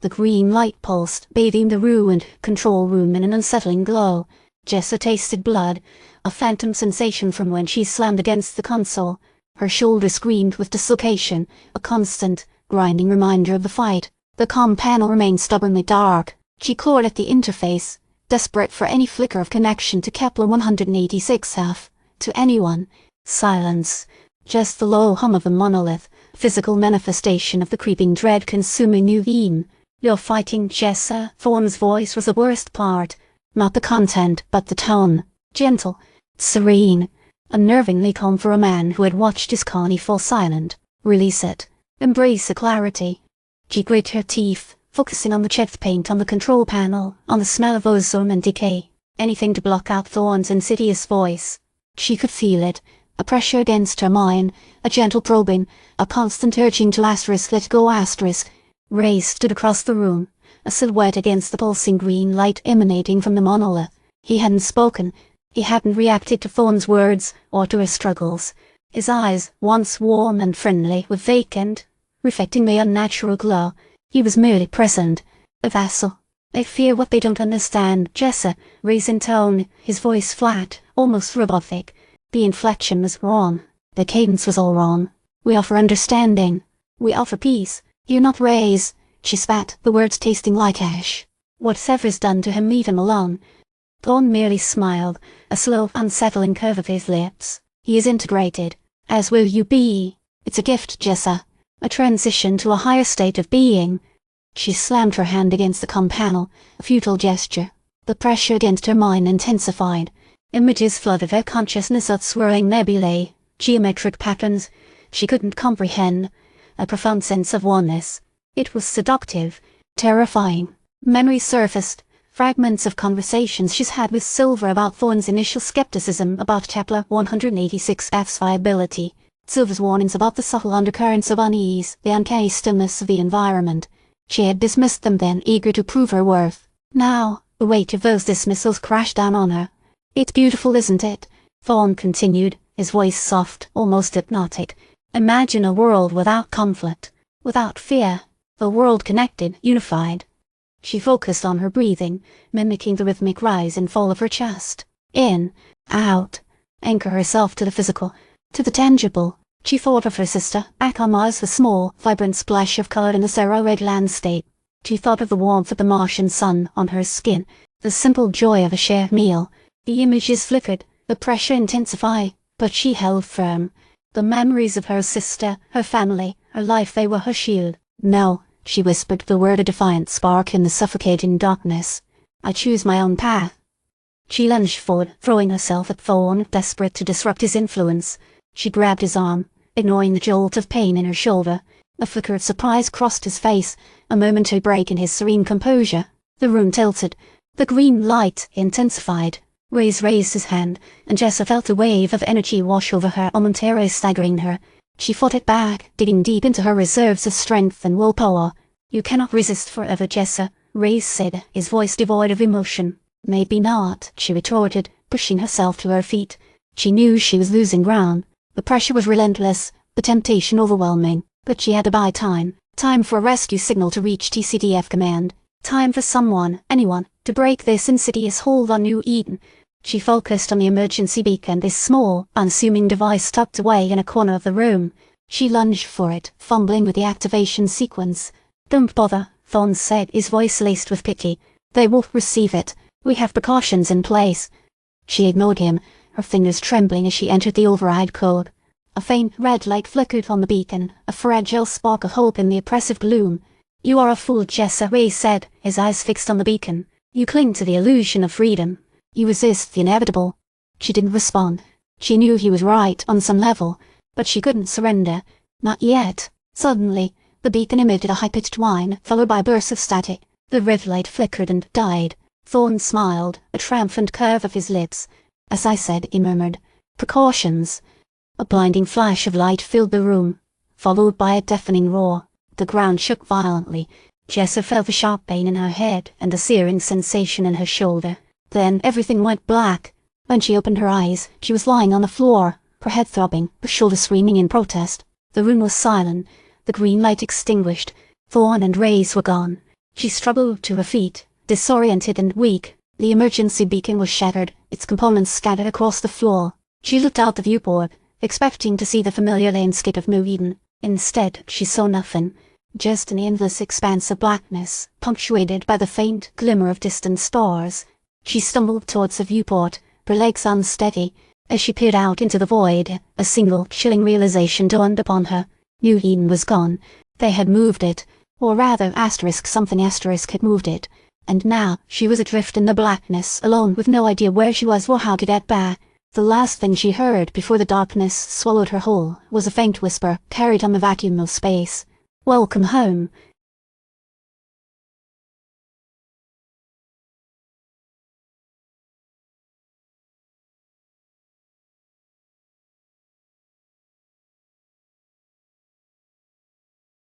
The green light pulsed, bathing the ruined control room in an unsettling glow. Jessa tasted blood, a phantom sensation from when she slammed against the console. Her shoulder screamed with dislocation, a constant, grinding reminder of the fight. The comm panel remained stubbornly dark. She clawed at the interface, desperate for any flicker of connection to Kepler 186F. To anyone. Silence. Just the low hum of the monolith, physical manifestation of the creeping dread consuming new theme. "You're fighting, Jessa." Thorne's voice was the worst part. Not the content, but the tone. Gentle, serene, unnervingly calm for a man who had watched his colony fall silent. Release it. Embrace the clarity. She grit her teeth, focusing on the chipped paint on the control panel, on the smell of ozone and decay. Anything to block out Thorne's insidious voice. She could feel it, a pressure against her mind, a gentle probing, a constant urging to let go. Reyes stood across the room, a silhouette against the pulsing green light emanating from the monolith. He hadn't spoken. He hadn't reacted to Thorne's words or to her struggles. His eyes, once warm and friendly, were vacant, reflecting the unnatural glow. He was merely present, a vassal. "They fear what they don't understand." Jessa, raised in tone, his voice flat, almost robotic. The inflection was wrong. The cadence was all wrong. "We offer understanding. We offer peace. You're not Reyes." She spat, the words tasting like ash. "Whatever's done to him, leave him alone." Thorne merely smiled, a slow, unsettling curve of his lips. "He is integrated. As will you be. It's a gift, Jessa. A transition to a higher state of being." She slammed her hand against the comm panel, a futile gesture. The pressure against her mind intensified. Images flooded her consciousness of swirling nebulae, geometric patterns she couldn't comprehend, a profound sense of oneness. It was seductive, terrifying. Memories surfaced, fragments of conversations she's had with Silver about Thorne's initial skepticism about Kepler 186F's viability, Silver's warnings about the subtle undercurrents of unease, the uncanny stillness of the environment. She had dismissed them then, eager to prove her worth. Now, the weight of those dismissals crashed down on her. "It's beautiful, isn't it?" Thorne continued, his voice soft, almost hypnotic. "Imagine a world without conflict, without fear, a world connected, unified." She focused on her breathing, mimicking the rhythmic rise and fall of her chest. In, out, anchor herself to the physical, to the tangible. She thought of her sister, back on Mars, the small, vibrant splash of color in the Sarah-red landscape. She thought of the warmth of the Martian sun on her skin, the simple joy of a shared meal. The images flickered, the pressure intensified, but she held firm. The memories of her sister, her family, her life, they were her shield. "No," she whispered, the word a defiant spark in the suffocating darkness. "I choose my own path." She lunged forward, throwing herself at Thorne, desperate to disrupt his influence. She grabbed his arm, ignoring the jolt of pain in her shoulder. A flicker of surprise crossed his face, a momentary break in his serene composure. The room tilted. The green light intensified. Reyes raised his hand, and Jessa felt a wave of energy wash over her, momentarily staggering her. She fought it back, digging deep into her reserves of strength and willpower. "You cannot resist forever, Jessa," Reyes said, his voice devoid of emotion. "Maybe not," she retorted, pushing herself to her feet. She knew she was losing ground. The pressure was relentless, the temptation overwhelming, but she had to buy time. Time for a rescue signal to reach TCDF Command. Time for someone, anyone, to break this insidious hold on New Eden. She focused on the emergency beacon, this small, unassuming device tucked away in a corner of the room. She lunged for it, fumbling with the activation sequence. "Don't bother," Thorne said, his voice laced with pity. "They will receive it. We have precautions in place." She ignored him, her fingers trembling as she entered the override code. A faint red light flickered on the beacon, a fragile spark of hope in the oppressive gloom. "You are a fool, Jessa," Reyes said, his eyes fixed on the beacon. "You cling to the illusion of freedom. You resist the inevitable." She didn't respond. She knew he was right on some level, but she couldn't surrender. Not yet. Suddenly, the beacon emitted a high-pitched whine, followed by bursts of static. The red light flickered and died. Thorne smiled, a triumphant curve of his lips. "As I said," he murmured. "Precautions." A blinding flash of light filled the room, followed by a deafening roar. The ground shook violently. Jessa felt a sharp pain in her head and a searing sensation in her shoulder. Then everything went black. When she opened her eyes, she was lying on the floor, her head throbbing, her shoulder screaming in protest. The room was silent, the green light extinguished. Thorne and Reyes were gone. She struggled to her feet, disoriented and weak. The emergency beacon was shattered, its components scattered across the floor. She looked out the viewport, expecting to see the familiar landscape of New Eden. Instead, she saw nothing. Just an endless expanse of blackness, punctuated by the faint glimmer of distant stars. She stumbled towards the viewport, her legs unsteady. As she peered out into the void, a single chilling realization dawned upon her. New Eden was gone. They had moved it, or rather something had moved it, and now she was adrift in the blackness, alone with no idea where she was or how to get back. The last thing she heard before the darkness swallowed her whole was a faint whisper carried on the vacuum of space. "Welcome home."